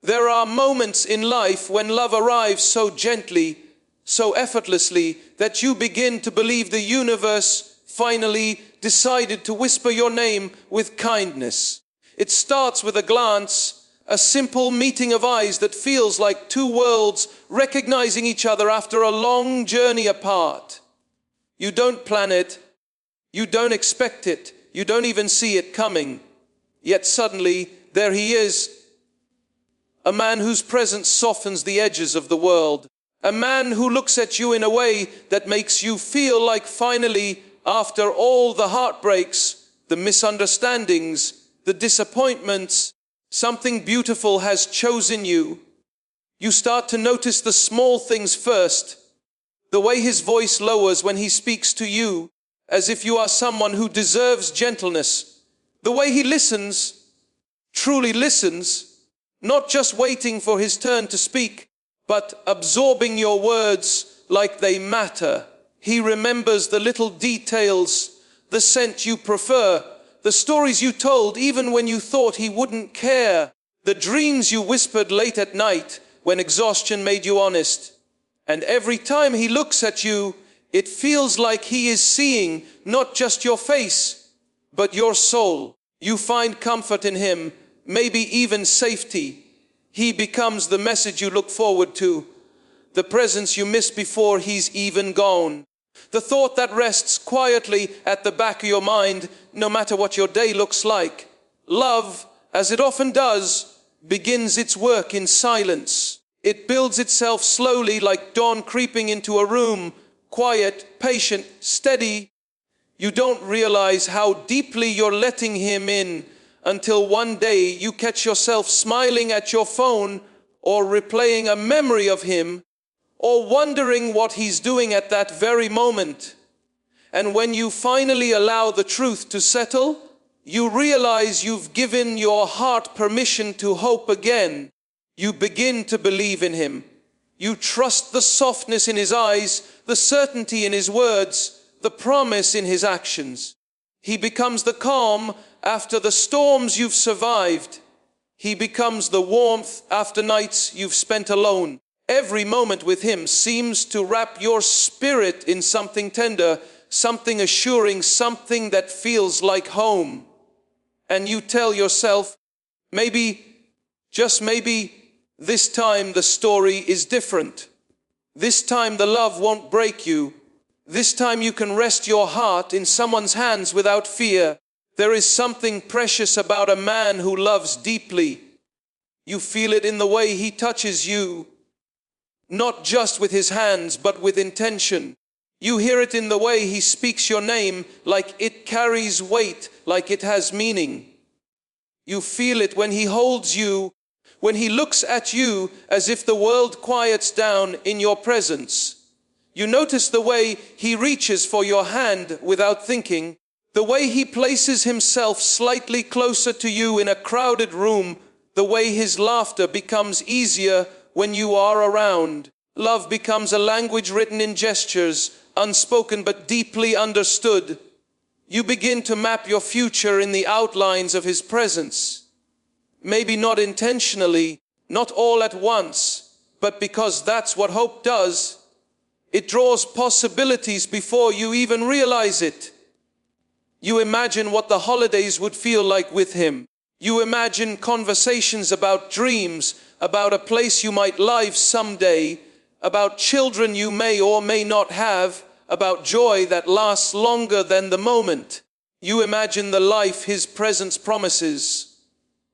There are moments in life when love arrives so gently, so effortlessly, that you begin to believe the universe finally decided to whisper your name with kindness. It starts with a glance, a simple meeting of eyes that feels like two worlds recognizing each other after a long journey apart. You don't plan it, you don't expect it, you don't even see it coming. Yet suddenly, there he is, a man whose presence softens the edges of the world. A man who looks at you in a way that makes you feel like finally, after all the heartbreaks, the misunderstandings, the disappointments, something beautiful has chosen you. You start to notice the small things first. The way his voice lowers when he speaks to you, as if you are someone who deserves gentleness. The way he listens, truly listens, not just waiting for his turn to speak, but absorbing your words like they matter. He remembers the little details, the scent you prefer, the stories you told even when you thought he wouldn't care, the dreams you whispered late at night when exhaustion made you honest. And every time he looks at you, it feels like he is seeing not just your face, but your soul. You find comfort in him, maybe even safety. He becomes the message you look forward to, the presence you miss before he's even gone. The thought that rests quietly at the back of your mind, no matter what your day looks like. Love, as it often does, begins its work in silence. It builds itself slowly like dawn creeping into a room, quiet, patient, steady. You don't realize how deeply you're letting him in until one day you catch yourself smiling at your phone or replaying a memory of him or wondering what he's doing at that very moment. And when you finally allow the truth to settle, you realize you've given your heart permission to hope again. You begin to believe in him. You trust the softness in his eyes, the certainty in his words, the promise in his actions. He becomes the calm after the storms you've survived. He becomes the warmth after nights you've spent alone. Every moment with him seems to wrap your spirit in something tender, something assuring, something that feels like home. And you tell yourself, maybe, just maybe, this time the story is different. This time the love won't break you. This time you can rest your heart in someone's hands without fear. There is something precious about a man who loves deeply. You feel it in the way he touches you, not just with his hands, but with intention. You hear it in the way he speaks your name, like it carries weight, like it has meaning. You feel it when he holds you, when he looks at you as if the world quiets down in your presence. You notice the way he reaches for your hand without thinking, the way he places himself slightly closer to you in a crowded room, the way his laughter becomes easier when you are around. Love becomes a language written in gestures, unspoken but deeply understood. You begin to map your future in the outlines of his presence. Maybe not intentionally, not all at once, but because that's what hope does. It draws possibilities before you even realize it. You imagine what the holidays would feel like with him. You imagine conversations about dreams, about a place you might live someday, about children you may or may not have, about joy that lasts longer than the moment. You imagine the life his presence promises.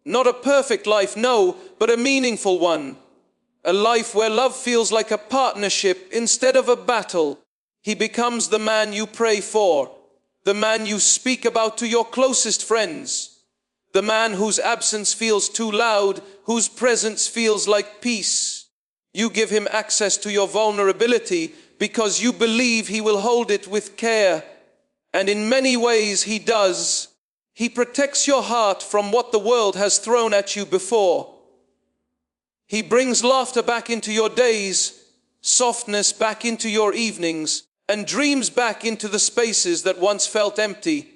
Not a perfect life, no, but a meaningful one. A life where love feels like a partnership instead of a battle. He becomes the man you pray for, the man you speak about to your closest friends, the man whose absence feels too loud, whose presence feels like peace. You give him access to your vulnerability because you believe he will hold it with care. And in many ways he does. He protects your heart from what the world has thrown at you before. He brings laughter back into your days, softness back into your evenings, and dreams back into the spaces that once felt empty.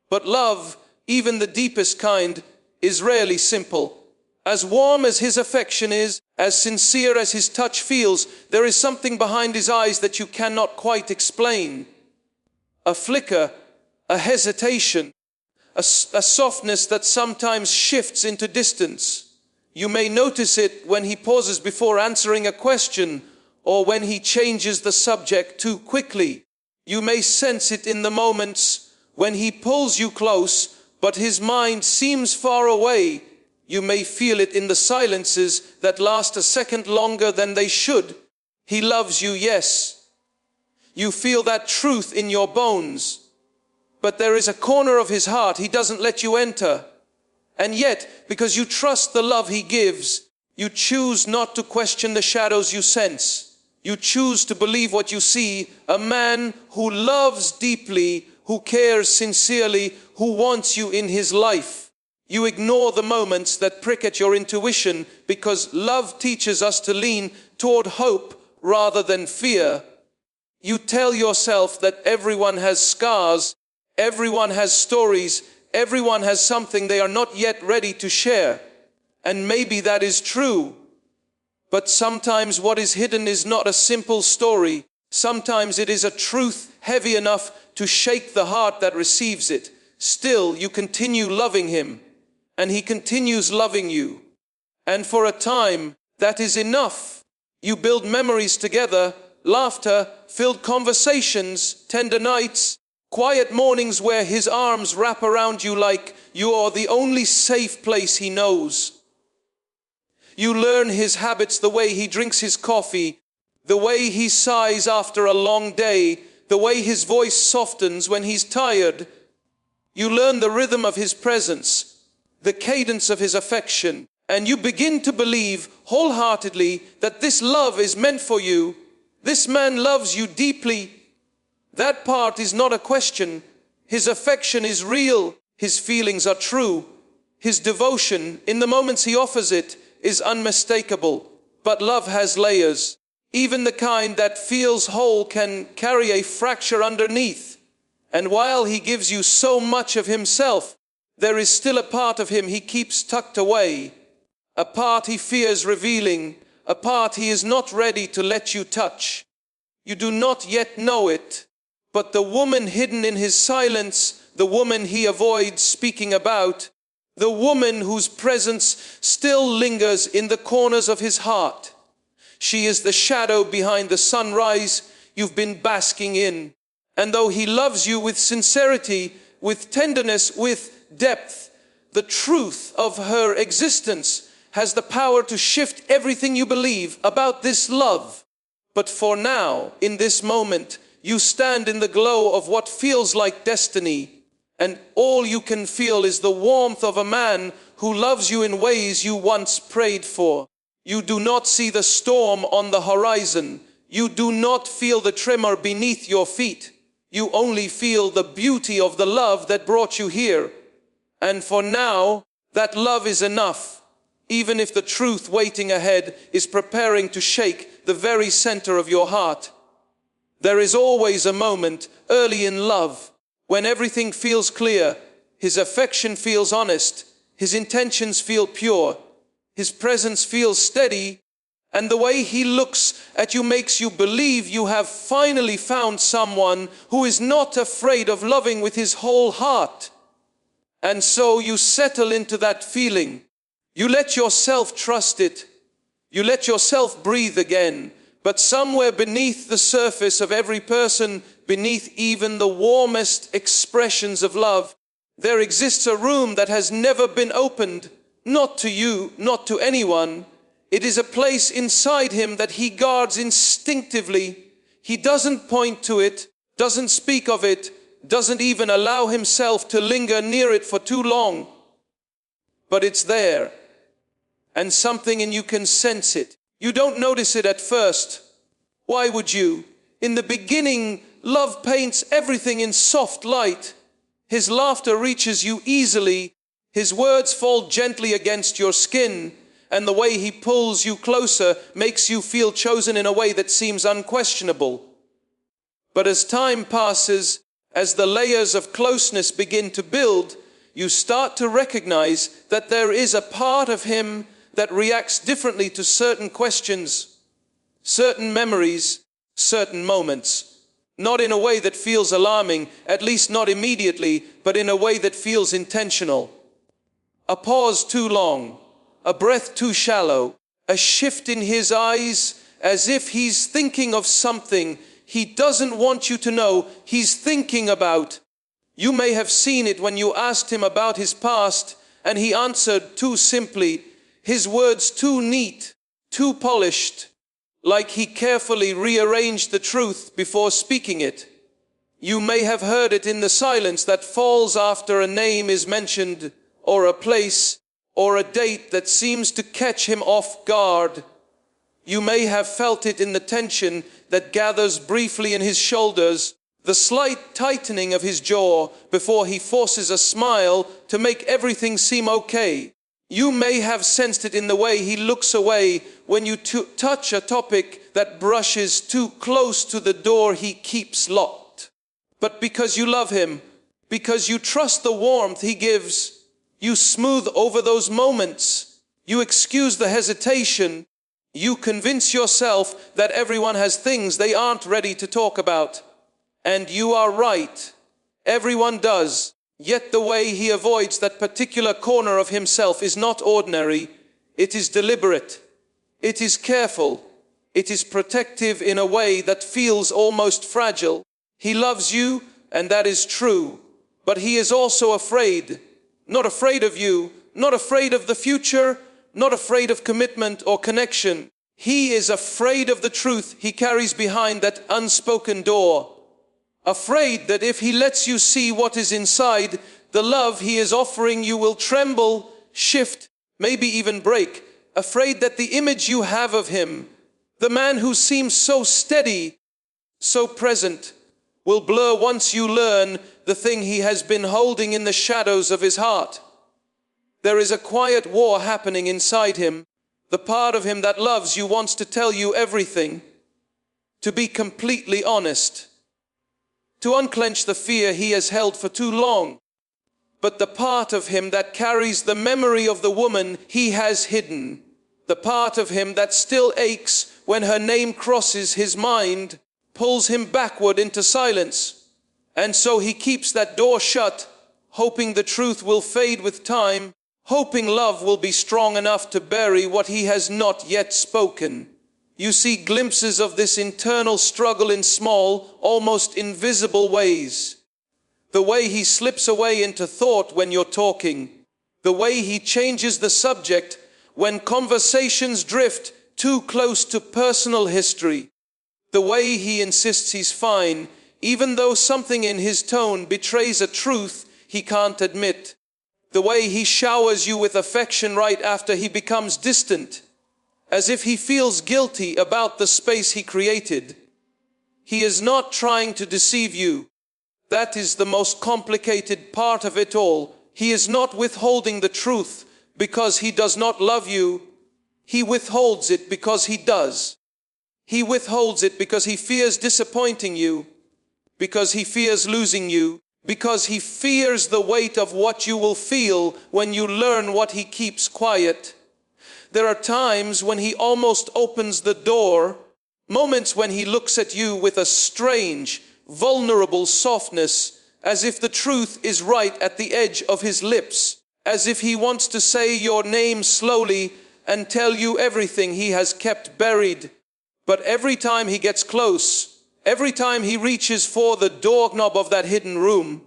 But love, even the deepest kind, is rarely simple. As warm as his affection is, as sincere as his touch feels, there is something behind his eyes that you cannot quite explain. A flicker, a hesitation, a softness that sometimes shifts into distance. You may notice it when he pauses before answering a question, or when he changes the subject too quickly. You may sense it in the moments when he pulls you close, but his mind seems far away. You may feel it in the silences that last a second longer than they should. He loves you, yes. You feel that truth in your bones. But there is a corner of his heart he doesn't let you enter. And yet, because you trust the love he gives, you choose not to question the shadows you sense. You choose to believe what you see, a man who loves deeply, who cares sincerely, who wants you in his life. You ignore the moments that prick at your intuition because love teaches us to lean toward hope rather than fear. You tell yourself that everyone has scars, everyone has stories, everyone has something they are not yet ready to share. And maybe that is true. But sometimes what is hidden is not a simple story. Sometimes it is a truth heavy enough to shake the heart that receives it. Still, you continue loving him, and he continues loving you. And for a time, that is enough. You build memories together, laughter, filled conversations, tender nights, quiet mornings where his arms wrap around you like you are the only safe place he knows. You learn his habits, the way he drinks his coffee, the way he sighs after a long day, the way his voice softens when he's tired. You learn the rhythm of his presence, the cadence of his affection, and you begin to believe wholeheartedly that this love is meant for you. This man loves you deeply. That part is not a question. His affection is real. His feelings are true. His devotion, in the moments he offers it, is unmistakable. But love has layers. Even the kind that feels whole can carry a fracture underneath. And while he gives you so much of himself, there is still a part of him he keeps tucked away. A part he fears revealing. A part he is not ready to let you touch. You do not yet know it. But the woman hidden in his silence, the woman he avoids speaking about, the woman whose presence still lingers in the corners of his heart. She is the shadow behind the sunrise you've been basking in. And though he loves you with sincerity, with tenderness, with depth, the truth of her existence has the power to shift everything you believe about this love. But for now, in this moment, you stand in the glow of what feels like destiny, and all you can feel is the warmth of a man who loves you in ways you once prayed for. You do not see the storm on the horizon. You do not feel the tremor beneath your feet. You only feel the beauty of the love that brought you here. And for now, that love is enough, even if the truth waiting ahead is preparing to shake the very center of your heart. There is always a moment early in love when everything feels clear, his affection feels honest, his intentions feel pure, his presence feels steady, and the way he looks at you makes you believe you have finally found someone who is not afraid of loving with his whole heart. And so you settle into that feeling. You let yourself trust it. You let yourself breathe again. But somewhere beneath the surface of every person, beneath even the warmest expressions of love, there exists a room that has never been opened, not to you, not to anyone. It is a place inside him that he guards instinctively. He doesn't point to it, doesn't speak of it, doesn't even allow himself to linger near it for too long. But it's there, and something in you can sense it. You don't notice it at first. Why would you? In the beginning, love paints everything in soft light. His laughter reaches you easily. His words fall gently against your skin. And the way he pulls you closer makes you feel chosen in a way that seems unquestionable. But as time passes, as the layers of closeness begin to build, you start to recognize that there is a part of him that reacts differently to certain questions, certain memories, certain moments. Not in a way that feels alarming, at least not immediately, but in a way that feels intentional. A pause too long, a breath too shallow, a shift in his eyes as if he's thinking of something he doesn't want you to know he's thinking about. You may have seen it when you asked him about his past and he answered too simply, his words too neat, too polished, like he carefully rearranged the truth before speaking it. You may have heard it in the silence that falls after a name is mentioned, or a place, or a date that seems to catch him off guard. You may have felt it in the tension that gathers briefly in his shoulders, the slight tightening of his jaw before he forces a smile to make everything seem okay. You may have sensed it in the way he looks away when you touch a topic that brushes too close to the door he keeps locked. But because you love him, because you trust the warmth he gives, you smooth over those moments. You excuse the hesitation. You convince yourself that everyone has things they aren't ready to talk about. And you are right. Everyone does. Yet the way he avoids that particular corner of himself is not ordinary. It is deliberate. It is careful. It is protective in a way that feels almost fragile. He loves you, and that is true. But he is also afraid. Not afraid of you, not afraid of the future, not afraid of commitment or connection. He is afraid of the truth he carries behind that unspoken door. Afraid that if he lets you see what is inside, the love he is offering you will tremble, shift, maybe even break. Afraid that the image you have of him, the man who seems so steady, so present, will blur once you learn the thing he has been holding in the shadows of his heart. There is a quiet war happening inside him. The part of him that loves you wants to tell you everything, to be completely honest, to unclench the fear he has held for too long. But the part of him that carries the memory of the woman he has hidden, the part of him that still aches when her name crosses his mind, pulls him backward into silence. And so he keeps that door shut, hoping the truth will fade with time, hoping love will be strong enough to bury what he has not yet spoken. You see glimpses of this internal struggle in small, almost invisible ways. The way he slips away into thought when you're talking. The way he changes the subject when conversations drift too close to personal history. The way he insists he's fine, even though something in his tone betrays a truth he can't admit. The way he showers you with affection right after he becomes distant, as if he feels guilty about the space he created. He is not trying to deceive you. That is the most complicated part of it all. He is not withholding the truth because he does not love you. He withholds it because he does. He withholds it because he fears disappointing you, because he fears losing you, because he fears the weight of what you will feel when you learn what he keeps quiet. There are times when he almost opens the door, moments when he looks at you with a strange, vulnerable softness, as if the truth is right at the edge of his lips, as if he wants to say your name slowly and tell you everything he has kept buried. But every time he gets close, every time he reaches for the doorknob of that hidden room,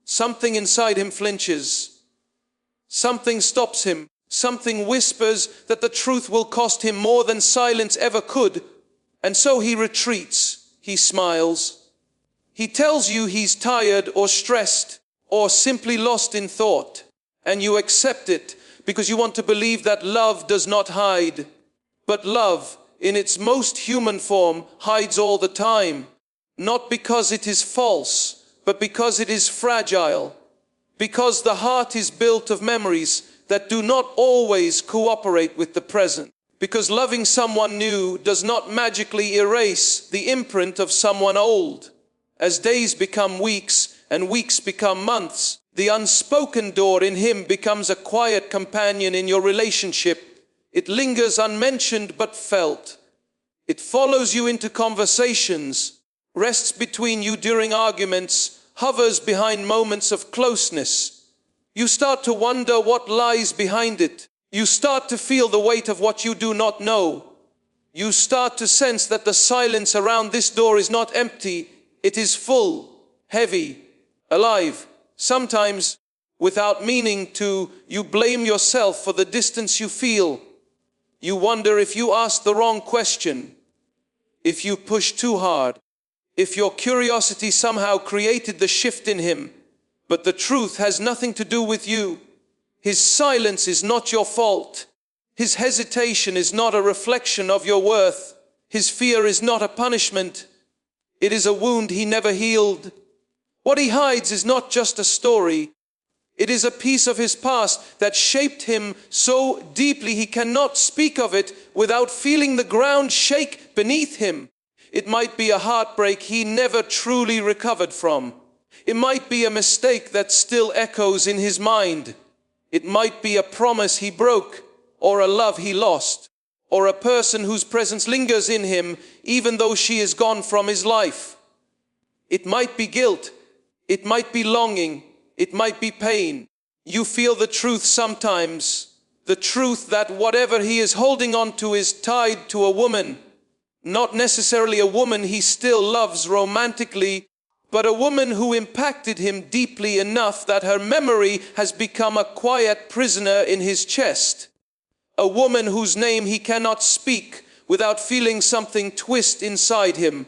something inside him flinches. Something stops him. Something whispers that the truth will cost him more than silence ever could. And so he retreats. He smiles. He tells you he's tired or stressed or simply lost in thought. And you accept it because you want to believe that love does not hide. But love, in its most human form, hides all the time. Not because it is false, but because it is fragile. Because the heart is built of memories that do not always cooperate with the present. Because loving someone new does not magically erase the imprint of someone old. As days become weeks and weeks become months, the unspoken door in him becomes a quiet companion in your relationship. It lingers unmentioned but felt. It follows you into conversations, rests between you during arguments, hovers behind moments of closeness. You start to wonder what lies behind it. You start to feel the weight of what you do not know. You start to sense that the silence around this door is not empty, it is full, heavy, alive. Sometimes, without meaning to, you blame yourself for the distance you feel. You wonder if you asked the wrong question, if you pushed too hard, if your curiosity somehow created the shift in him. But the truth has nothing to do with you. His silence is not your fault. His hesitation is not a reflection of your worth. His fear is not a punishment. It is a wound he never healed. What he hides is not just a story. It is a piece of his past that shaped him so deeply he cannot speak of it without feeling the ground shake beneath him. It might be a heartbreak he never truly recovered from. It might be a mistake that still echoes in his mind. It might be a promise he broke, or a love he lost, or a person whose presence lingers in him even though she is gone from his life. It might be guilt. It might be longing. It might be pain. You feel the truth sometimes. The truth that whatever he is holding on to is tied to a woman. Not necessarily a woman he still loves romantically, but a woman who impacted him deeply enough that her memory has become a quiet prisoner in his chest. A woman whose name he cannot speak without feeling something twist inside him.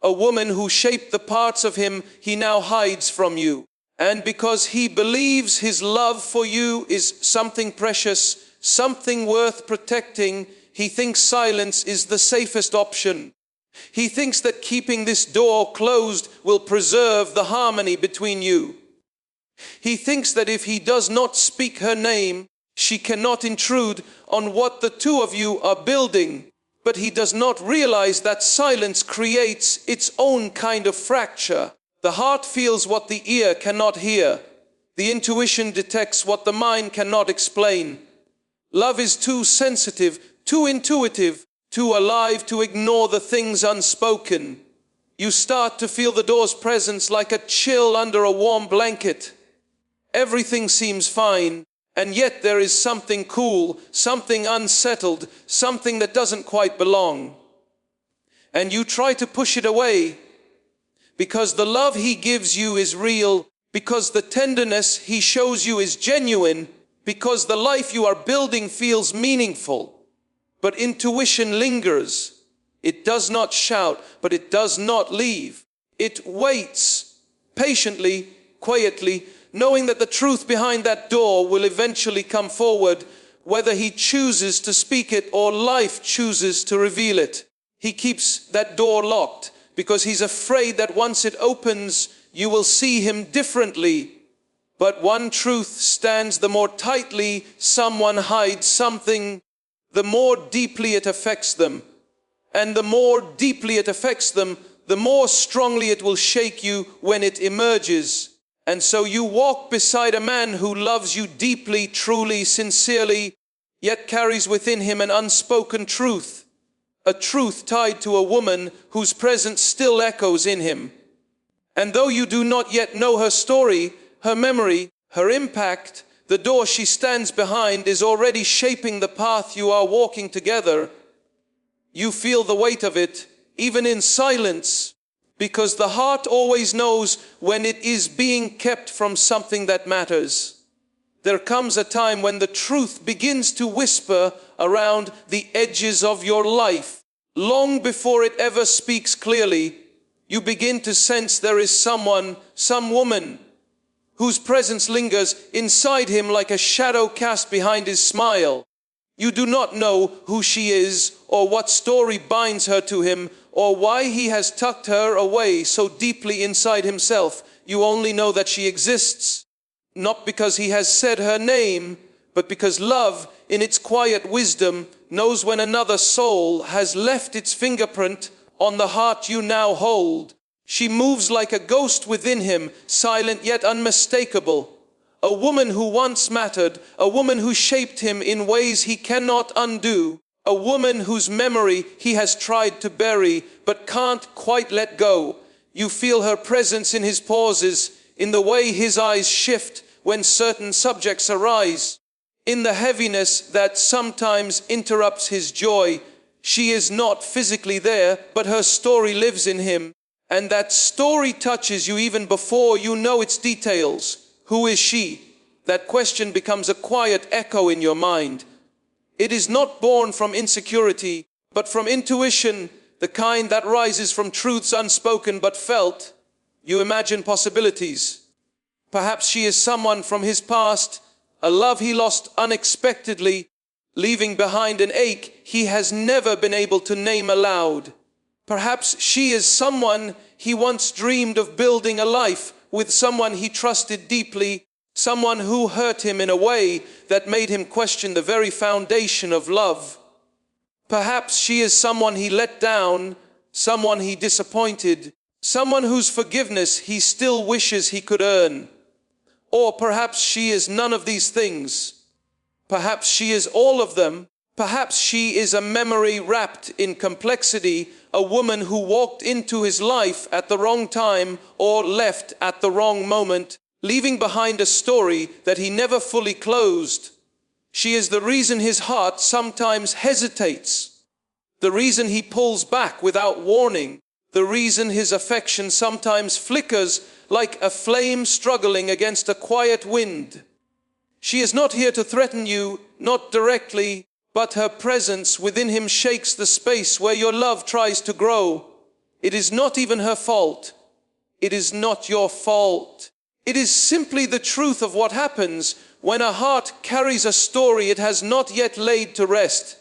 A woman who shaped the parts of him he now hides from you. And because he believes his love for you is something precious, something worth protecting, he thinks silence is the safest option. He thinks that keeping this door closed will preserve the harmony between you. He thinks that if he does not speak her name, she cannot intrude on what the two of you are building. But he does not realize that silence creates its own kind of fracture. The heart feels what the ear cannot hear. The intuition detects what the mind cannot explain. Love is too sensitive, too intuitive, too alive to ignore the things unspoken. You start to feel the door's presence like a chill under a warm blanket. Everything seems fine, and yet there is something cool, something unsettled, something that doesn't quite belong. And you try to push it away, because the love he gives you is real, because the tenderness he shows you is genuine, because the life you are building feels meaningful. But intuition lingers. It does not shout, but it does not leave. It waits, patiently, quietly, knowing that the truth behind that door will eventually come forward, whether he chooses to speak it or life chooses to reveal it. He keeps that door locked because he's afraid that once it opens, you will see him differently. But one truth stands the more tightly someone hides something, the more deeply it affects them. And the more deeply it affects them, the more strongly it will shake you when it emerges. And so you walk beside a man who loves you deeply, truly, sincerely, yet carries within him an unspoken truth. A truth tied to a woman whose presence still echoes in him. And though you do not yet know her story, her memory, her impact, the door she stands behind is already shaping the path you are walking together. You feel the weight of it, even in silence, because the heart always knows when it is being kept from something that matters. There comes a time when the truth begins to whisper around the edges of your life. Long before it ever speaks clearly, you begin to sense there is someone, some woman, whose presence lingers inside him like a shadow cast behind his smile. You do not know who she is, or what story binds her to him, or why he has tucked her away so deeply inside himself. You only know that she exists, not because he has said her name, but because love, in its quiet wisdom, knows when another soul has left its fingerprint on the heart you now hold. She moves like a ghost within him, silent yet unmistakable. A woman who once mattered, a woman who shaped him in ways he cannot undo, a woman whose memory he has tried to bury but can't quite let go. You feel her presence in his pauses, in the way his eyes shift when certain subjects arise, in the heaviness that sometimes interrupts his joy. She is not physically there, but her story lives in him. And that story touches you even before you know its details. Who is she? That question becomes a quiet echo in your mind. It is not born from insecurity, but from intuition, the kind that rises from truths unspoken but felt. You imagine possibilities. Perhaps she is someone from his past, a love he lost unexpectedly, leaving behind an ache he has never been able to name aloud. Perhaps she is someone he once dreamed of building a life with, someone he trusted deeply, someone who hurt him in a way that made him question the very foundation of love. Perhaps she is someone he let down, someone he disappointed, someone whose forgiveness he still wishes he could earn. Or perhaps she is none of these things. Perhaps she is all of them. Perhaps she is a memory wrapped in complexity, a woman who walked into his life at the wrong time or left at the wrong moment, leaving behind a story that he never fully closed. She is the reason his heart sometimes hesitates, the reason he pulls back without warning, the reason his affection sometimes flickers like a flame struggling against a quiet wind. She is not here to threaten you, not directly, but her presence within him shakes the space where your love tries to grow. It is not even her fault. It is not your fault. It is simply the truth of what happens when a heart carries a story it has not yet laid to rest.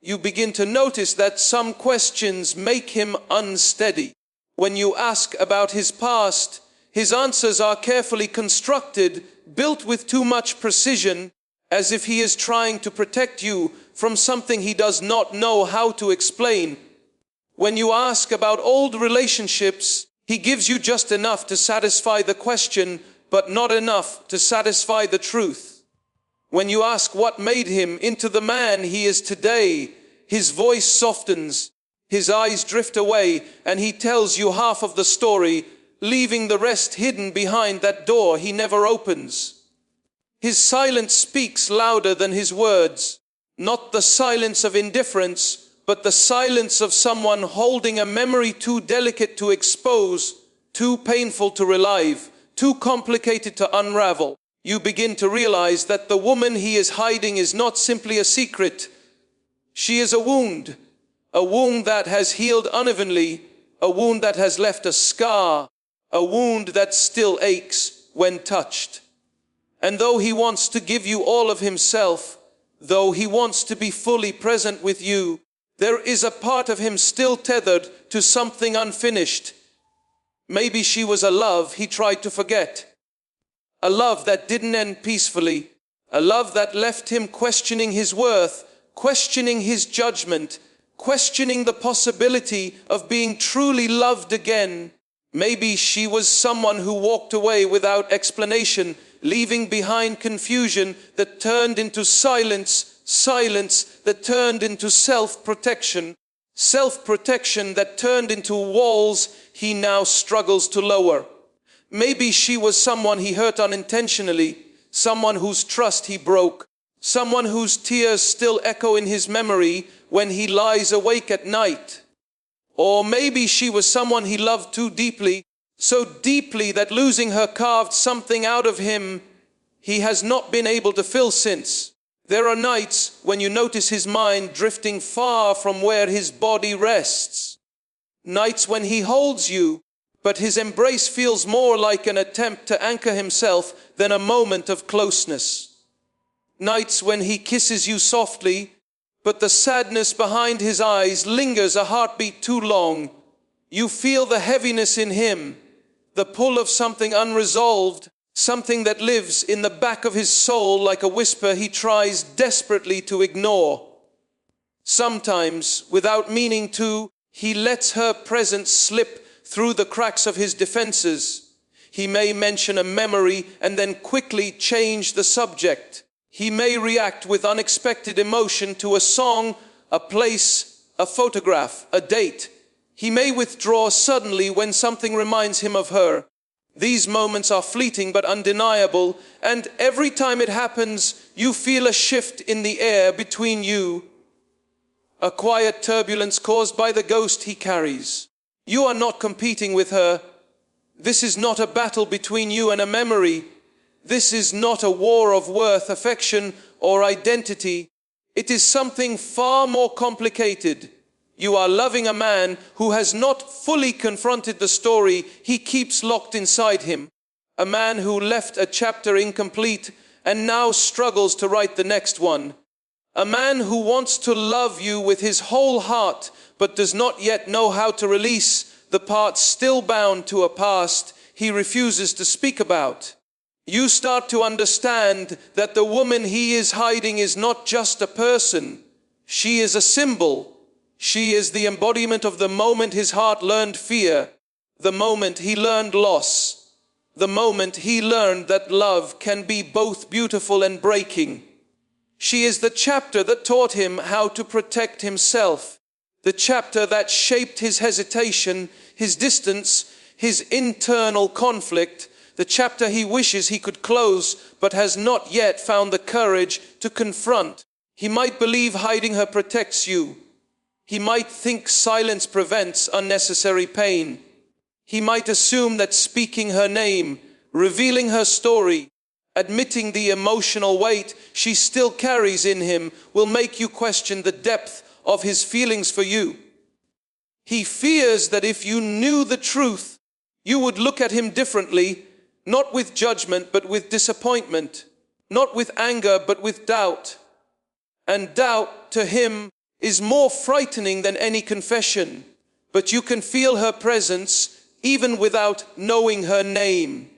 You begin to notice that some questions make him unsteady. When you ask about his past, his answers are carefully constructed, built with too much precision, as if he is trying to protect you from something he does not know how to explain. When you ask about old relationships, he gives you just enough to satisfy the question, but not enough to satisfy the truth. When you ask what made him into the man he is today, his voice softens, his eyes drift away, and he tells you half of the story, leaving the rest hidden behind that door he never opens. His silence speaks louder than his words, not the silence of indifference, but the silence of someone holding a memory too delicate to expose, too painful to relive, too complicated to unravel. You begin to realize that the woman he is hiding is not simply a secret. She is a wound that has healed unevenly, a wound that has left a scar, a wound that still aches when touched. And though he wants to give you all of himself, though he wants to be fully present with you, there is a part of him still tethered to something unfinished. Maybe she was a love he tried to forget, a love that didn't end peacefully, a love that left him questioning his worth, questioning his judgment, questioning the possibility of being truly loved again. Maybe she was someone who walked away without explanation, leaving behind confusion that turned into silence, silence that turned into self-protection, self-protection that turned into walls he now struggles to lower. Maybe she was someone he hurt unintentionally, someone whose trust he broke, someone whose tears still echo in his memory when he lies awake at night. Or maybe she was someone he loved too deeply, so deeply that losing her carved something out of him he has not been able to fill since. There are nights when you notice his mind drifting far from where his body rests. Nights when he holds you, but his embrace feels more like an attempt to anchor himself than a moment of closeness. Nights when he kisses you softly, but the sadness behind his eyes lingers a heartbeat too long. You feel the heaviness in him, the pull of something unresolved, something that lives in the back of his soul like a whisper he tries desperately to ignore. Sometimes, without meaning to, he lets her presence slip through the cracks of his defenses. He may mention a memory and then quickly change the subject. He may react with unexpected emotion to a song, a place, a photograph, a date. He may withdraw suddenly when something reminds him of her. These moments are fleeting but undeniable, and every time it happens, you feel a shift in the air between you, a quiet turbulence caused by the ghost he carries. You are not competing with her. This is not a battle between you and a memory. This is not a war of worth, affection, or identity. It is something far more complicated. You are loving a man who has not fully confronted the story he keeps locked inside him. A man who left a chapter incomplete and now struggles to write the next one. A man who wants to love you with his whole heart but does not yet know how to release the parts still bound to a past he refuses to speak about. You start to understand that the woman he is hiding is not just a person. She is a symbol. She is the embodiment of the moment his heart learned fear, the moment he learned loss, the moment he learned that love can be both beautiful and breaking. She is the chapter that taught him how to protect himself, the chapter that shaped his hesitation, his distance, his internal conflict, the chapter he wishes he could close but has not yet found the courage to confront. He might believe hiding her protects you. He might think silence prevents unnecessary pain. He might assume that speaking her name, revealing her story, admitting the emotional weight she still carries in him will make you question the depth of his feelings for you. He fears that if you knew the truth, you would look at him differently, not with judgment but with disappointment, not with anger but with doubt. And doubt to him is more frightening than any confession, but you can feel her presence even without knowing her name.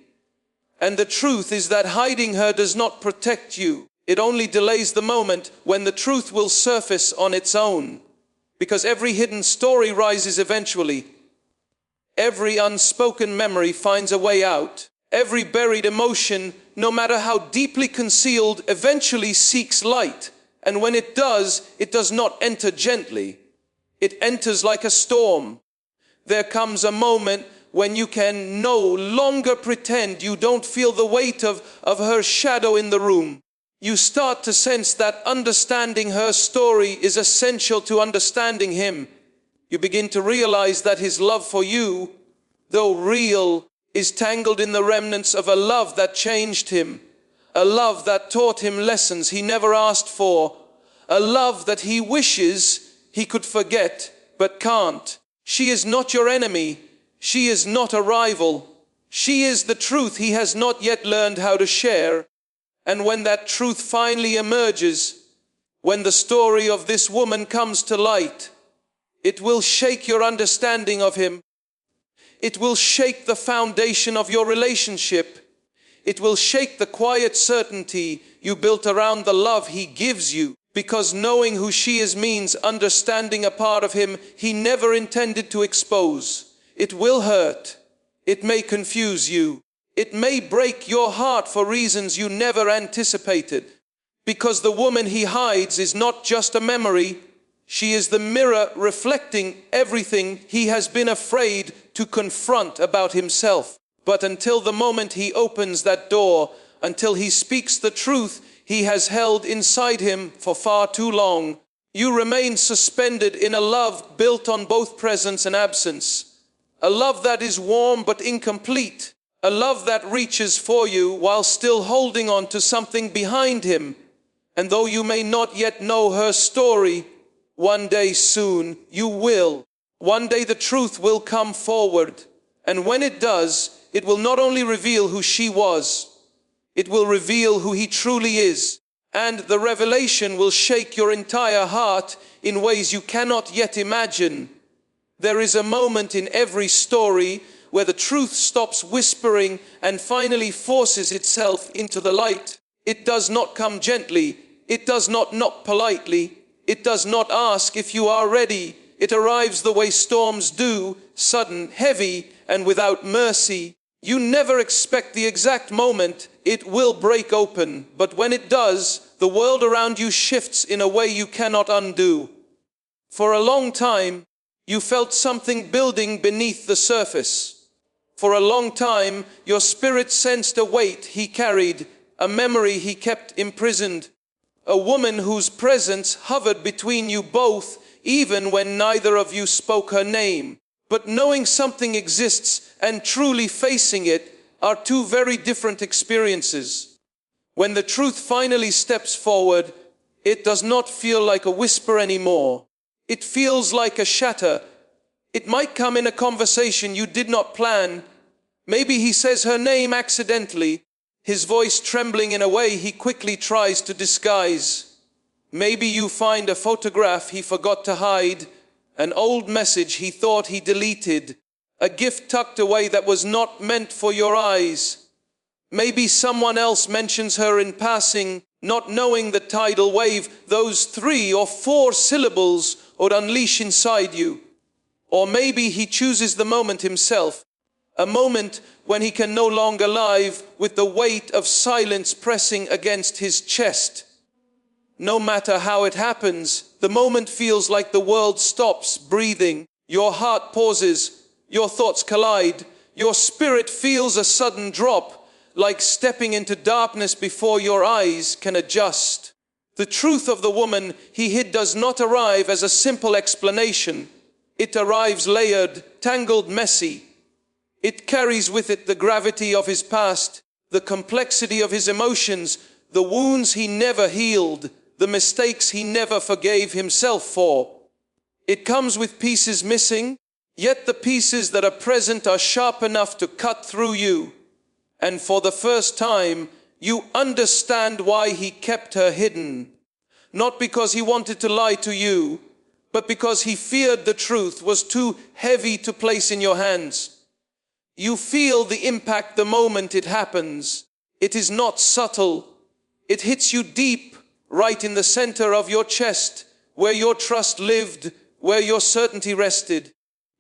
And the truth is that hiding her does not protect you. It only delays the moment when the truth will surface on its own. Because every hidden story rises eventually. Every unspoken memory finds a way out. Every buried emotion, no matter how deeply concealed, eventually seeks light. And when it does not enter gently. It enters like a storm. There comes a moment when you can no longer pretend you don't feel the weight of her shadow in the room. You start to sense that understanding her story is essential to understanding him. You begin to realize that his love for you, though real, is tangled in the remnants of a love that changed him. A love that taught him lessons he never asked for. A love that he wishes he could forget, but can't. She is not your enemy. She is not a rival. She is the truth he has not yet learned how to share. And when that truth finally emerges, when the story of this woman comes to light, it will shake your understanding of him. It will shake the foundation of your relationship. It will shake the quiet certainty you built around the love he gives you. Because knowing who she is means understanding a part of him he never intended to expose. It will hurt. It may confuse you. It may break your heart for reasons you never anticipated. Because the woman he hides is not just a memory. She is the mirror reflecting everything he has been afraid to confront about himself. But until the moment he opens that door, until he speaks the truth he has held inside him for far too long, you remain suspended in a love built on both presence and absence. A love that is warm but incomplete. A love that reaches for you while still holding on to something behind him. And though you may not yet know her story, one day soon you will. One day the truth will come forward. And when it does, it will not only reveal who she was, it will reveal who he truly is. And the revelation will shake your entire heart in ways you cannot yet imagine. There is a moment in every story where the truth stops whispering and finally forces itself into the light. It does not come gently. It does not knock politely. It does not ask if you are ready. It arrives the way storms do, sudden, heavy, and without mercy. You never expect the exact moment it will break open, but when it does, the world around you shifts in a way you cannot undo. For a long time, you felt something building beneath the surface. For a long time, your spirit sensed a weight he carried, a memory he kept imprisoned, a woman whose presence hovered between you both, even when neither of you spoke her name. But knowing something exists and truly facing it are two very different experiences. When the truth finally steps forward, it does not feel like a whisper anymore. It feels like a shatter. It might come in a conversation you did not plan. Maybe he says her name accidentally, his voice trembling in a way he quickly tries to disguise. Maybe you find a photograph he forgot to hide, an old message he thought he deleted, a gift tucked away that was not meant for your eyes. Maybe someone else mentions her in passing, not knowing the tidal wave those 3 or 4 syllables would unleash inside you. Or maybe he chooses the moment himself, a moment when he can no longer live with the weight of silence pressing against his chest. No matter how it happens, the moment feels like the world stops breathing, your heart pauses, your thoughts collide, your spirit feels a sudden drop, like stepping into darkness before your eyes can adjust. The truth of the woman he hid does not arrive as a simple explanation. It arrives layered, tangled, messy. It carries with it the gravity of his past, the complexity of his emotions, the wounds he never healed, the mistakes he never forgave himself for. It comes with pieces missing, yet the pieces that are present are sharp enough to cut through you. And for the first time, you understand why he kept her hidden. Not because he wanted to lie to you, but because he feared the truth was too heavy to place in your hands. You feel the impact the moment it happens. It is not subtle. It hits you deep, right in the center of your chest, where your trust lived, where your certainty rested.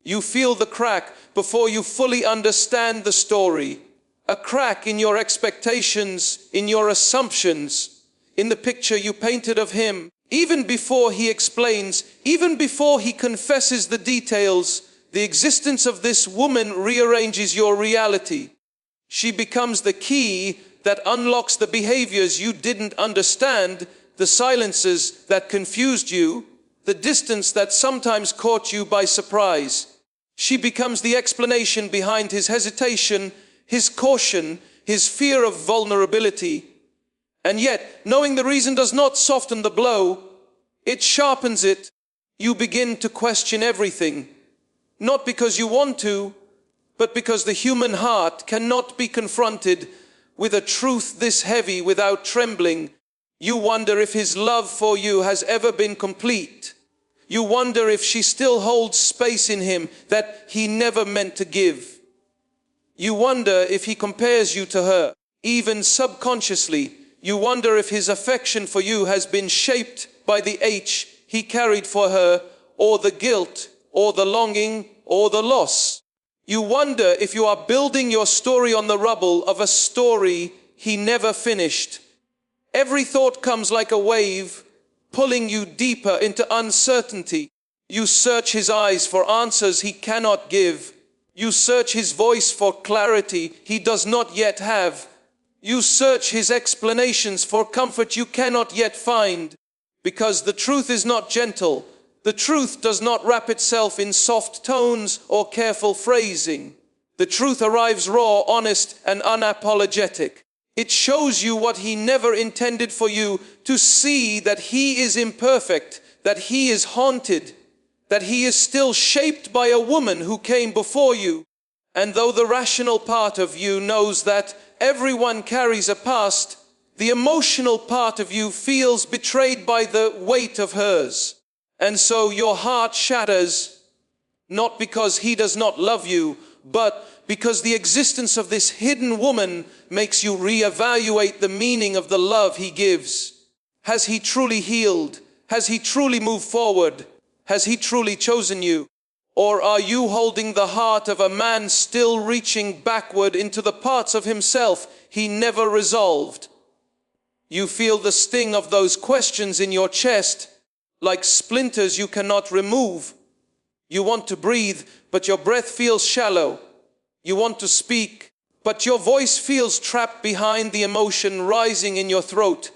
You feel the crack before you fully understand the story. A crack in your expectations, in your assumptions, in the picture you painted of him. Even before he explains, even before he confesses the details, the existence of this woman rearranges your reality. She becomes the key that unlocks the behaviors you didn't understand, the silences that confused you, the distance that sometimes caught you by surprise. She becomes the explanation behind his hesitation, his caution, his fear of vulnerability. And yet, knowing the reason does not soften the blow, it sharpens it. You begin to question everything. Not because you want to, but because the human heart cannot be confronted with a truth this heavy without trembling. You wonder if his love for you has ever been complete. You wonder if she still holds space in him that he never meant to give. You wonder if he compares you to her, even subconsciously. You wonder if his affection for you has been shaped by the H he carried for her, or the guilt, or the longing, or the loss. You wonder if you are building your story on the rubble of a story he never finished. Every thought comes like a wave, pulling you deeper into uncertainty. You search his eyes for answers he cannot give. You search his voice for clarity he does not yet have. You search his explanations for comfort you cannot yet find. Because the truth is not gentle. The truth does not wrap itself in soft tones or careful phrasing. The truth arrives raw, honest, and unapologetic. It shows you what he never intended for you to see, that he is imperfect, that he is haunted, that he is still shaped by a woman who came before you. And though the rational part of you knows that everyone carries a past, the emotional part of you feels betrayed by the weight of hers. And so your heart shatters, not because he does not love you, but because the existence of this hidden woman makes you reevaluate the meaning of the love he gives. Has he truly healed? Has he truly moved forward? Has he truly chosen you? Or are you holding the heart of a man still reaching backward into the parts of himself he never resolved? You feel the sting of those questions in your chest, like splinters you cannot remove. You want to breathe, but your breath feels shallow. You want to speak, but your voice feels trapped behind the emotion rising in your throat.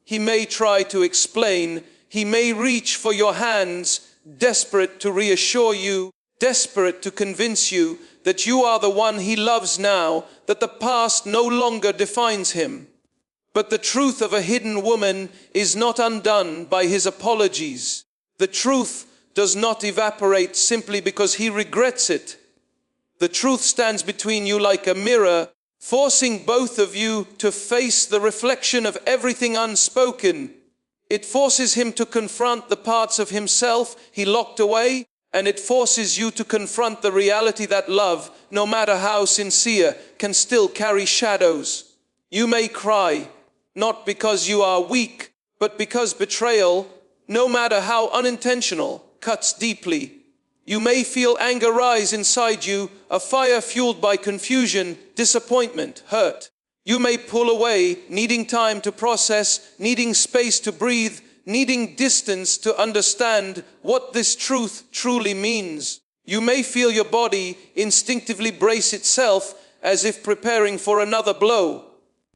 He may try to explain, he may reach for your hands, desperate to reassure you, desperate to convince you that you are the one he loves now, that the past no longer defines him. But the truth of a hidden woman is not undone by his apologies. The truth does not evaporate simply because he regrets it. The truth stands between you like a mirror, forcing both of you to face the reflection of everything unspoken. It forces him to confront the parts of himself he locked away, and it forces you to confront the reality that love, no matter how sincere, can still carry shadows. You may cry, not because you are weak, but because betrayal, no matter how unintentional, cuts deeply. You may feel anger rise inside you, a fire fueled by confusion, disappointment, hurt. You may pull away, needing time to process, needing space to breathe, needing distance to understand what this truth truly means. You may feel your body instinctively brace itself as if preparing for another blow.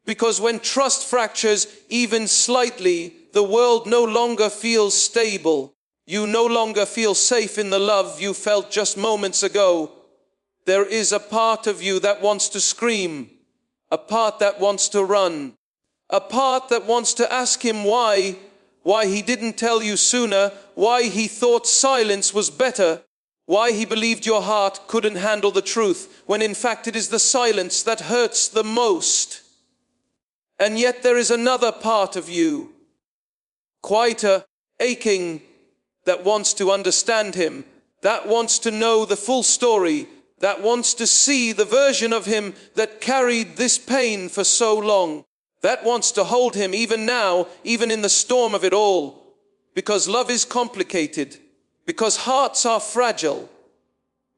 Because when trust fractures even slightly, the world no longer feels stable. You no longer feel safe in the love you felt just moments ago. There is a part of you that wants to scream, a part that wants to run, a part that wants to ask him why he didn't tell you sooner, why he thought silence was better, why he believed your heart couldn't handle the truth, when in fact it is the silence that hurts the most. And yet there is another part of you, quieter, aching, that wants to understand him, that wants to know the full story, that wants to see the version of him that carried this pain for so long, that wants to hold him even now, even in the storm of it all. Because love is complicated, because hearts are fragile,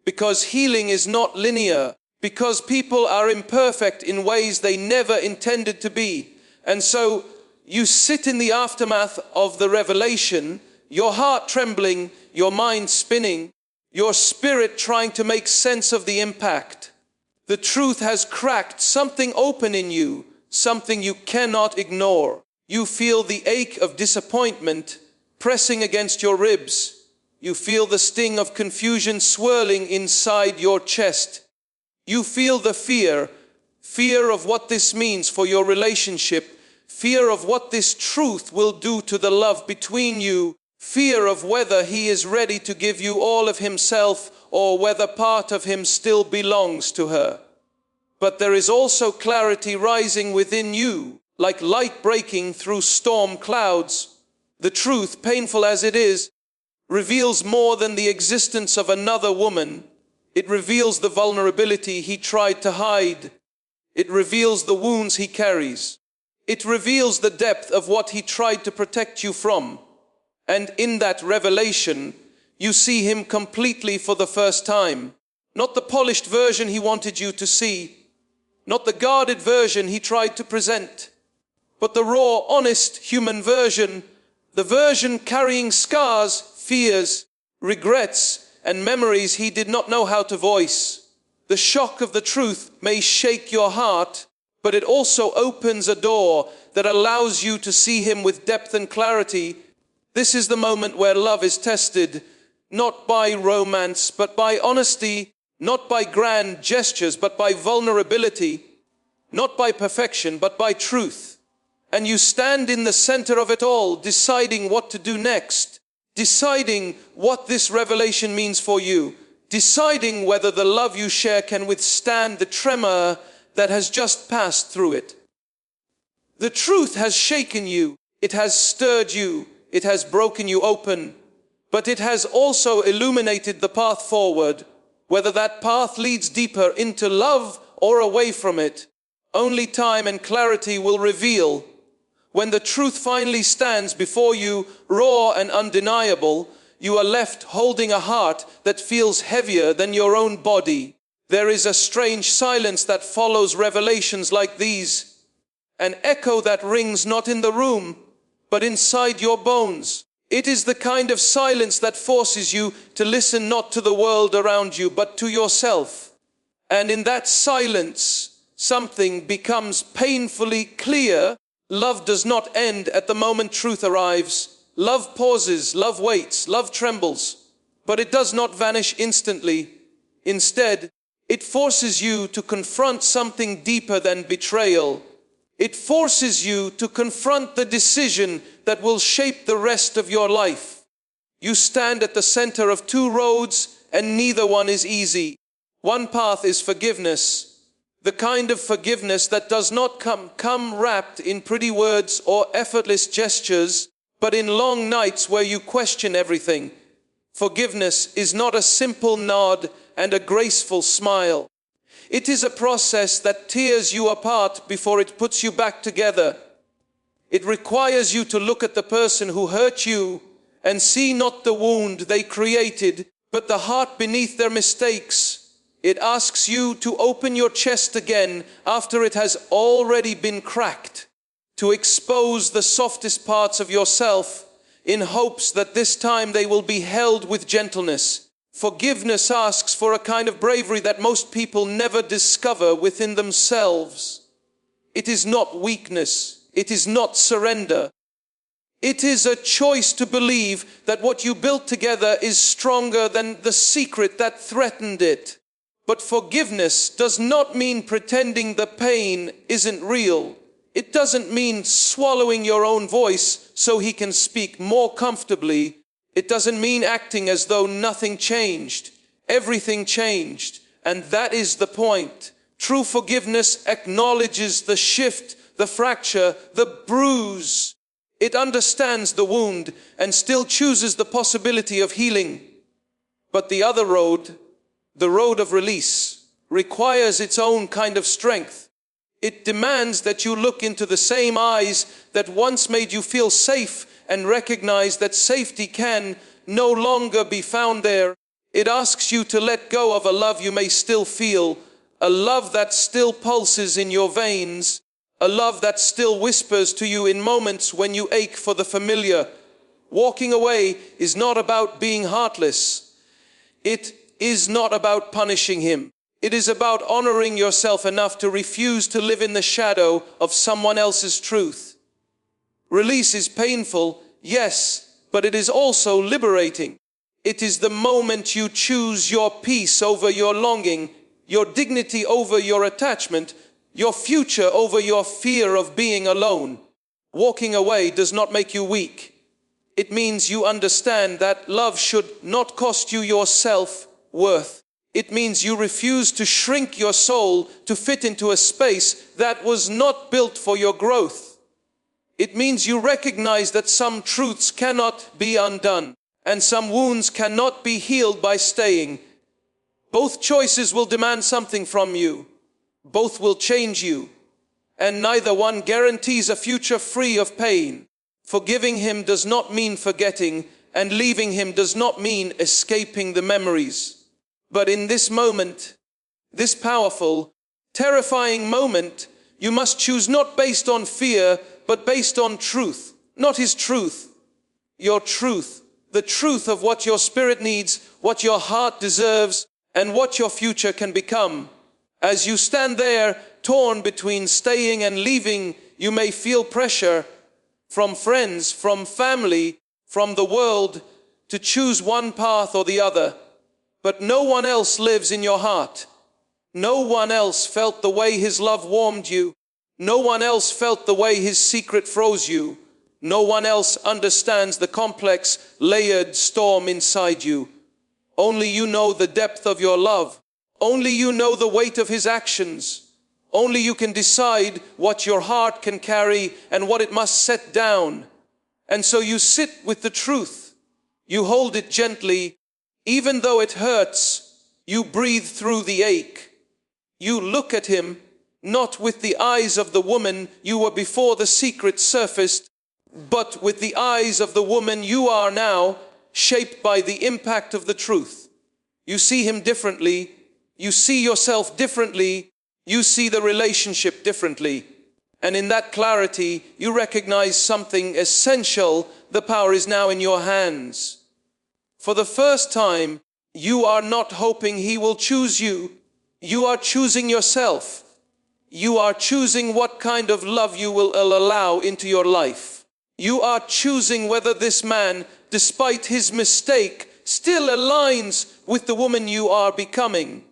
because healing is not linear, because people are imperfect in ways they never intended to be. And so you sit in the aftermath of the revelation, your heart trembling, your mind spinning, your spirit trying to make sense of the impact. The truth has cracked something open in you, something you cannot ignore. You feel the ache of disappointment pressing against your ribs. You feel the sting of confusion swirling inside your chest. You feel the fear of what this means for your relationship, fear of what this truth will do to the love between you, fear of whether he is ready to give you all of himself or whether part of him still belongs to her. But there is also clarity rising within you, like light breaking through storm clouds. The truth, painful as it is, reveals more than the existence of another woman. It reveals the vulnerability he tried to hide. It reveals the wounds he carries. It reveals the depth of what he tried to protect you from. And in that revelation, you see him completely for the first time. Not the polished version he wanted you to see, not the guarded version he tried to present, but the raw, honest human version, the version carrying scars, fears, regrets, and memories he did not know how to voice. The shock of the truth may shake your heart, but it also opens a door that allows you to see him with depth and clarity. This is the moment where love is tested, not by romance, but by honesty, not by grand gestures, but by vulnerability, not by perfection, but by truth. And you stand in the center of it all, deciding what to do next, deciding what this revelation means for you, deciding whether the love you share can withstand the tremor that has just passed through it. The truth has shaken you, it has stirred you, it has broken you open, but it has also illuminated the path forward. Whether that path leads deeper into love or away from it, only time and clarity will reveal. When the truth finally stands before you, raw and undeniable, you are left holding a heart that feels heavier than your own body. There is a strange silence that follows revelations like these, an echo that rings not in the room, but inside your bones. It is the kind of silence that forces you to listen not to the world around you, but to yourself. And in that silence, something becomes painfully clear. Love does not end at the moment truth arrives. Love pauses, love waits, love trembles, but it does not vanish instantly. Instead, it forces you to confront something deeper than betrayal. It forces you to confront the decision that will shape the rest of your life. You stand at the center of two roads, and neither one is easy. One path is forgiveness, the kind of forgiveness that does not come wrapped in pretty words or effortless gestures, but in long nights where you question everything. Forgiveness is not a simple nod and a graceful smile. It is a process that tears you apart before it puts you back together. It requires you to look at the person who hurt you and see not the wound they created, but the heart beneath their mistakes. It asks you to open your chest again after it has already been cracked, to expose the softest parts of yourself in hopes that this time they will be held with gentleness. Forgiveness asks for a kind of bravery that most people never discover within themselves. It is not weakness. It is not surrender. It is a choice to believe that what you built together is stronger than the secret that threatened it. But forgiveness does not mean pretending the pain isn't real. It doesn't mean swallowing your own voice so he can speak more comfortably. It doesn't mean acting as though nothing changed. Everything changed, and that is the point. True forgiveness acknowledges the shift, the fracture, the bruise. It understands the wound and still chooses the possibility of healing. But the other road, the road of release, requires its own kind of strength. It demands that you look into the same eyes that once made you feel safe and recognize that safety can no longer be found there. It asks you to let go of a love you may still feel, a love that still pulses in your veins, a love that still whispers to you in moments when you ache for the familiar. Walking away is not about being heartless. It is not about punishing him. It is about honoring yourself enough to refuse to live in the shadow of someone else's truth. Release is painful, yes, but it is also liberating. It is the moment you choose your peace over your longing, your dignity over your attachment, your future over your fear of being alone. Walking away does not make you weak. It means you understand that love should not cost you your self-worth. It means you refuse to shrink your soul to fit into a space that was not built for your growth. It means you recognize that some truths cannot be undone, and some wounds cannot be healed by staying. Both choices will demand something from you. Both will change you, and neither one guarantees a future free of pain. Forgiving him does not mean forgetting, and leaving him does not mean escaping the memories. But in this moment, this powerful, terrifying moment, you must choose not based on fear, but based on truth. Not his truth, your truth. The truth of what your spirit needs, what your heart deserves, and what your future can become. As you stand there, torn between staying and leaving, you may feel pressure from friends, from family, from the world, to choose one path or the other. But no one else lives in your heart. No one else felt the way his love warmed you. No one else felt the way his secret froze you. No one else understands the complex, layered storm inside you. Only you know the depth of your love. Only you know the weight of his actions. Only you can decide what your heart can carry and what it must set down. And so you sit with the truth. You hold it gently. Even though it hurts, you breathe through the ache. You look at him, not with the eyes of the woman you were before the secret surfaced, but with the eyes of the woman you are now, shaped by the impact of the truth. You see him differently, you see yourself differently, you see the relationship differently. And in that clarity, you recognize something essential. The power is now in your hands. For the first time, you are not hoping he will choose you. You are choosing yourself. You are choosing what kind of love you will allow into your life. You are choosing whether this man, despite his mistake, still aligns with the woman you are becoming.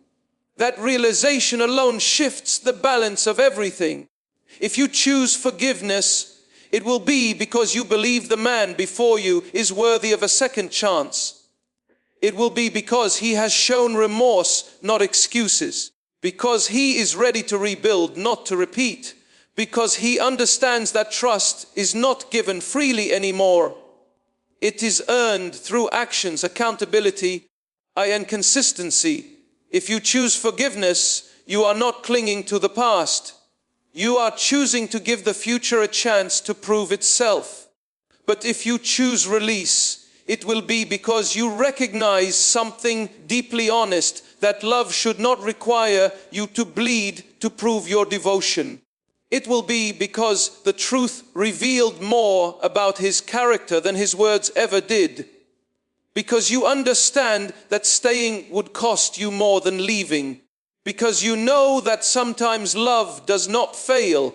That realization alone shifts the balance of everything. If you choose forgiveness, it will be because you believe the man before you is worthy of a second chance. It will be because he has shown remorse, not excuses. Because he is ready to rebuild, not to repeat. Because he understands that trust is not given freely anymore. It is earned through actions, accountability, and consistency. If you choose forgiveness, you are not clinging to the past. You are choosing to give the future a chance to prove itself. But if you choose release, it will be because you recognize something deeply honest, that love should not require you to bleed to prove your devotion. It will be because the truth revealed more about his character than his words ever did. Because you understand that staying would cost you more than leaving. Because you know that sometimes love does not fail.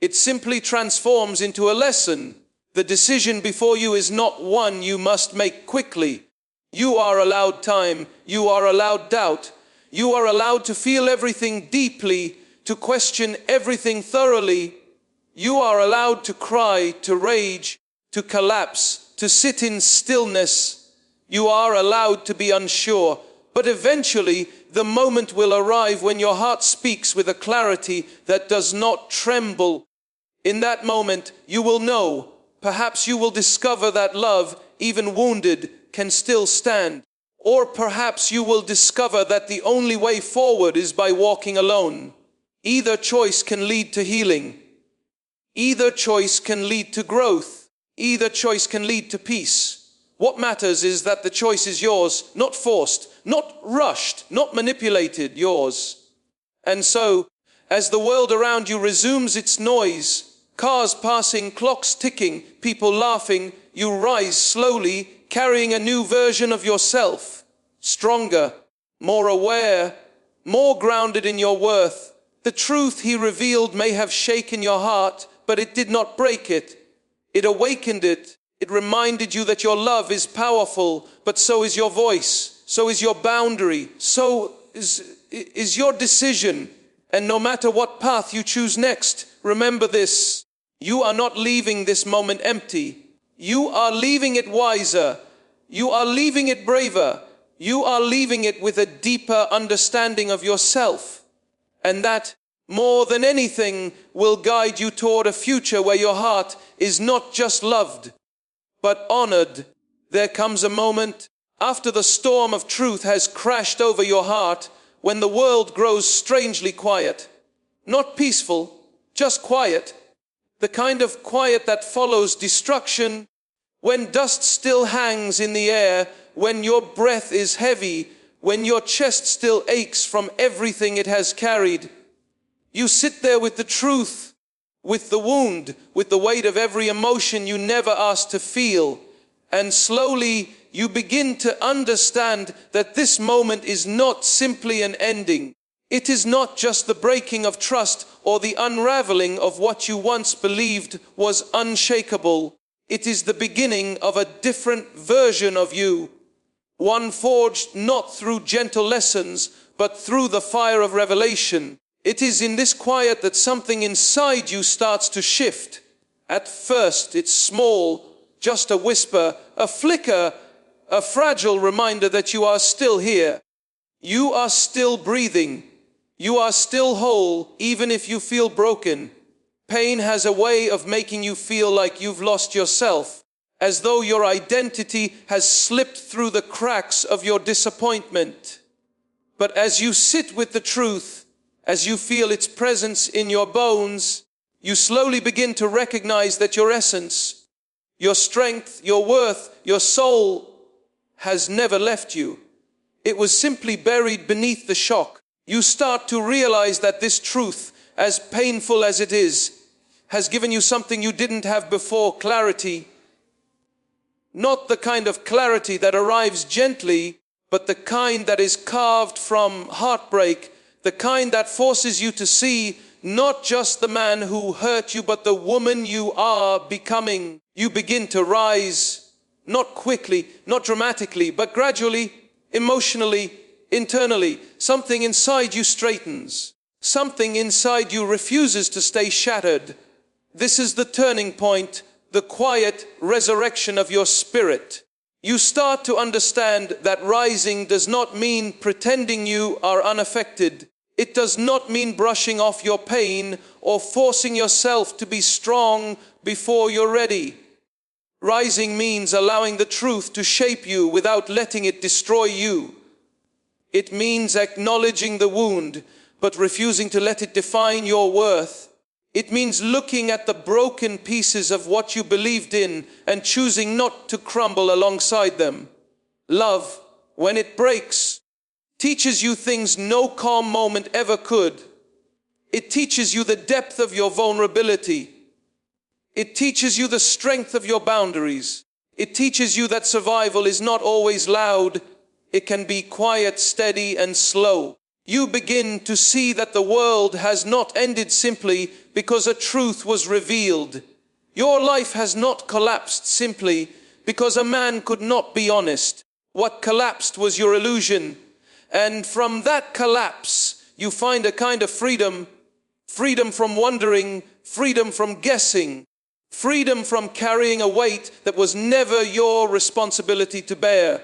It simply transforms into a lesson. The decision before you is not one you must make quickly. You are allowed time. You are allowed doubt. You are allowed to feel everything deeply, to question everything thoroughly. You are allowed to cry, to rage, to collapse, to sit in stillness. You are allowed to be unsure. But eventually, the moment will arrive when your heart speaks with a clarity that does not tremble. In that moment, you will know. Perhaps you will discover that love, even wounded, can still stand. Or perhaps you will discover that the only way forward is by walking alone. Either choice can lead to healing. Either choice can lead to growth. Either choice can lead to peace. What matters is that the choice is yours, not forced, not rushed, not manipulated, yours. And so, as the world around you resumes its noise, cars passing, clocks ticking, people laughing, you rise slowly, carrying a new version of yourself. Stronger, more aware, more grounded in your worth. The truth he revealed may have shaken your heart, but it did not break it. It awakened it. It reminded you that your love is powerful, but so is your voice, so is your boundary, so is your decision. And no matter what path you choose next, remember this: you are not leaving this moment empty. You are leaving it wiser. You are leaving it braver. You are leaving it with a deeper understanding of yourself. And that, more than anything, will guide you toward a future where your heart is not just loved, but honored. There comes a moment after the storm of truth has crashed over your heart, when the world grows strangely quiet. Not peaceful, just quiet. The kind of quiet that follows destruction, when dust still hangs in the air, when your breath is heavy, when your chest still aches from everything it has carried. You sit there with the truth, with the wound, with the weight of every emotion you never asked to feel. And slowly you begin to understand that this moment is not simply an ending. It is not just the breaking of trust or the unraveling of what you once believed was unshakable. It is the beginning of a different version of you. One forged not through gentle lessons, but through the fire of revelation. It is in this quiet that something inside you starts to shift. At first, it's small, just a whisper, a flicker, a fragile reminder that you are still here. You are still breathing. You are still whole, even if you feel broken. Pain has a way of making you feel like you've lost yourself, as though your identity has slipped through the cracks of your disappointment. But as you sit with the truth, as you feel its presence in your bones, you slowly begin to recognize that your essence, your strength, your worth, your soul, has never left you. It was simply buried beneath the shock. You start to realize that this truth, as painful as it is, has given you something you didn't have before: clarity. Not the kind of clarity that arrives gently, but the kind that is carved from heartbreak, the kind that forces you to see not just the man who hurt you, but the woman you are becoming. You begin to rise, not quickly, not dramatically, but gradually, emotionally, internally. Something inside you straightens. Something inside you refuses to stay shattered. This is the turning point, the quiet resurrection of your spirit. You start to understand that rising does not mean pretending you are unaffected. It does not mean brushing off your pain or forcing yourself to be strong before you're ready. Rising means allowing the truth to shape you without letting it destroy you. It means acknowledging the wound, but refusing to let it define your worth. It means looking at the broken pieces of what you believed in and choosing not to crumble alongside them. Love, when it breaks, teaches you things no calm moment ever could. It teaches you the depth of your vulnerability. It teaches you the strength of your boundaries. It teaches you that survival is not always loud. It can be quiet, steady, and slow. You begin to see that the world has not ended simply because a truth was revealed. Your life has not collapsed simply because a man could not be honest. What collapsed was your illusion. And from that collapse, you find a kind of freedom. Freedom from wondering, freedom from guessing, freedom from carrying a weight that was never your responsibility to bear.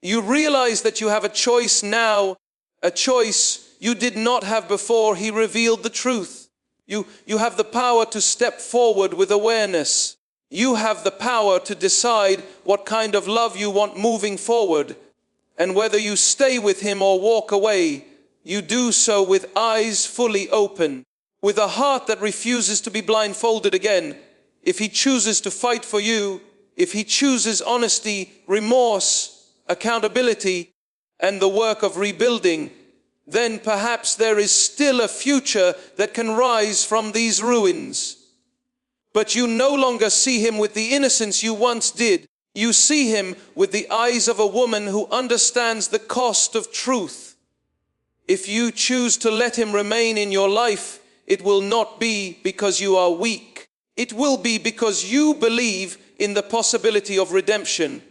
You realize that you have a choice now, a choice you did not have before he revealed the truth. You have the power to step forward with awareness. You have the power to decide what kind of love you want moving forward. And whether you stay with him or walk away, you do so with eyes fully open, with a heart that refuses to be blindfolded again. If he chooses to fight for you, if he chooses honesty, remorse, accountability, and the work of rebuilding, then perhaps there is still a future that can rise from these ruins. But you no longer see him with the innocence you once did. You see him with the eyes of a woman who understands the cost of truth. If you choose to let him remain in your life, it will not be because you are weak. It will be because you believe in the possibility of redemption.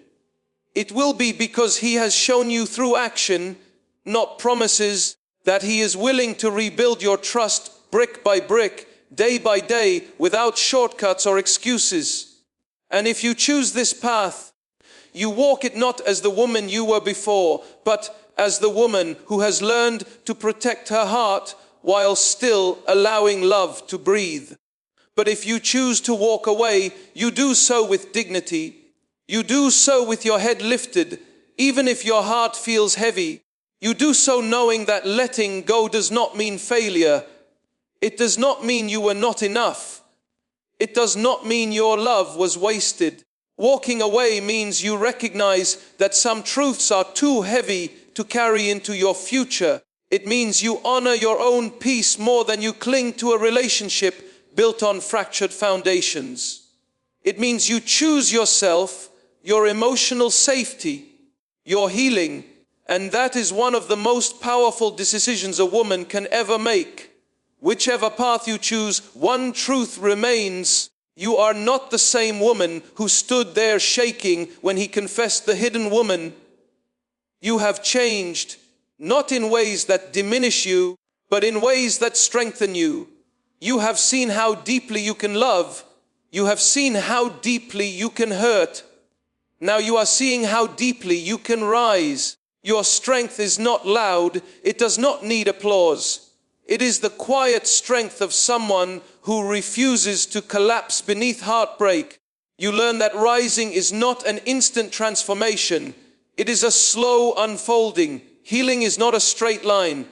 It will be because he has shown you through action, not promises, that he is willing to rebuild your trust brick by brick, day by day, without shortcuts or excuses. And if you choose this path, you walk it not as the woman you were before, but as the woman who has learned to protect her heart while still allowing love to breathe. But if you choose to walk away, you do so with dignity. You do so with your head lifted, even if your heart feels heavy. You do so knowing that letting go does not mean failure. It does not mean you were not enough. It does not mean your love was wasted. Walking away means you recognize that some truths are too heavy to carry into your future. It means you honor your own peace more than you cling to a relationship built on fractured foundations. It means you choose yourself, your emotional safety, your healing, and that is one of the most powerful decisions a woman can ever make. Whichever path you choose, one truth remains: you are not the same woman who stood there shaking when he confessed the hidden woman. You have changed, not in ways that diminish you, but in ways that strengthen you. You have seen how deeply you can love. You have seen how deeply you can hurt. Now you are seeing how deeply you can rise. Your strength is not loud. It does not need applause. It is the quiet strength of someone who refuses to collapse beneath heartbreak. You learn that rising is not an instant transformation. It is a slow unfolding. Healing is not a straight line.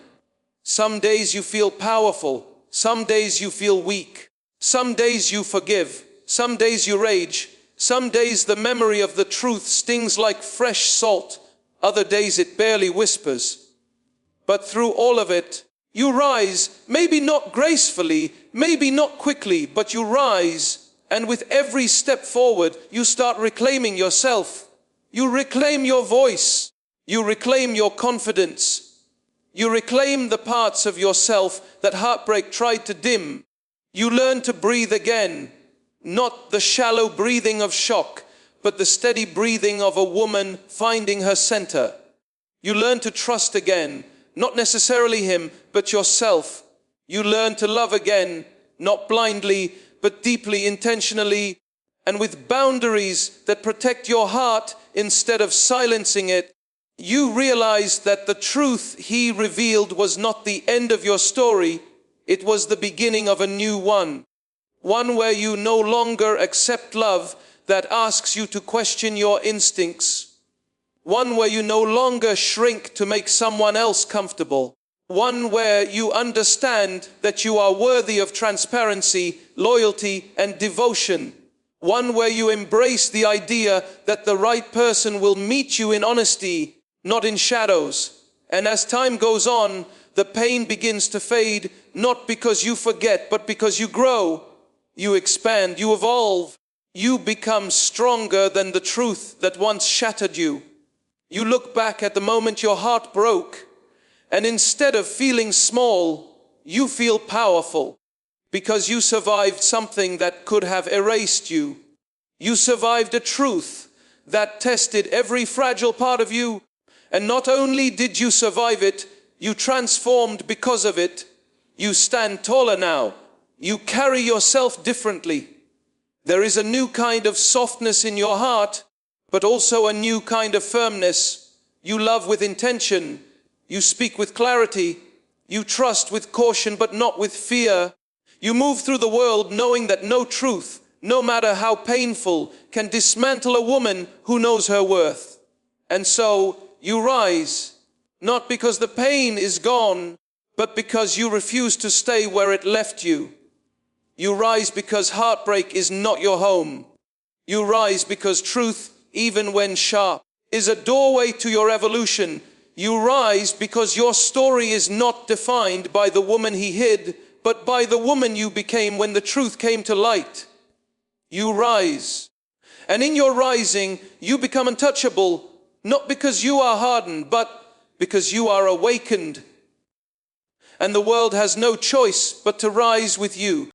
Some days you feel powerful. Some days you feel weak. Some days you forgive. Some days you rage. Some days the memory of the truth stings like fresh salt, other days it barely whispers. But through all of it, you rise, maybe not gracefully, maybe not quickly, but you rise, and with every step forward, you start reclaiming yourself. You reclaim your voice. You reclaim your confidence. You reclaim the parts of yourself that heartbreak tried to dim. You learn to breathe again, not the shallow breathing of shock, but the steady breathing of a woman finding her center. You learn to trust again, not necessarily him, but yourself. You learn to love again, not blindly, but deeply, intentionally, and with boundaries that protect your heart instead of silencing it. You realize that the truth he revealed was not the end of your story, it was the beginning of a new one. One where you no longer accept love that asks you to question your instincts. One where you no longer shrink to make someone else comfortable. One where you understand that you are worthy of transparency, loyalty, and devotion. One where you embrace the idea that the right person will meet you in honesty, not in shadows. And as time goes on, the pain begins to fade, not because you forget, but because you grow, you expand, you evolve. You become stronger than the truth that once shattered you. You look back at the moment your heart broke, and instead of feeling small, you feel powerful, because you survived something that could have erased you. You survived a truth that tested every fragile part of you, and not only did you survive it, you transformed because of it. You stand taller now. You carry yourself differently. There is a new kind of softness in your heart, but also a new kind of firmness. You love with intention. You speak with clarity. You trust with caution, but not with fear. You move through the world knowing that no truth, no matter how painful, can dismantle a woman who knows her worth. And so you rise, not because the pain is gone, but because you refuse to stay where it left you. You rise because heartbreak is not your home. You rise because truth, even when sharp, is a doorway to your evolution. You rise because your story is not defined by the woman he hid, but by the woman you became when the truth came to light. You rise. And in your rising, you become untouchable, not because you are hardened, but because you are awakened. And the world has no choice but to rise with you.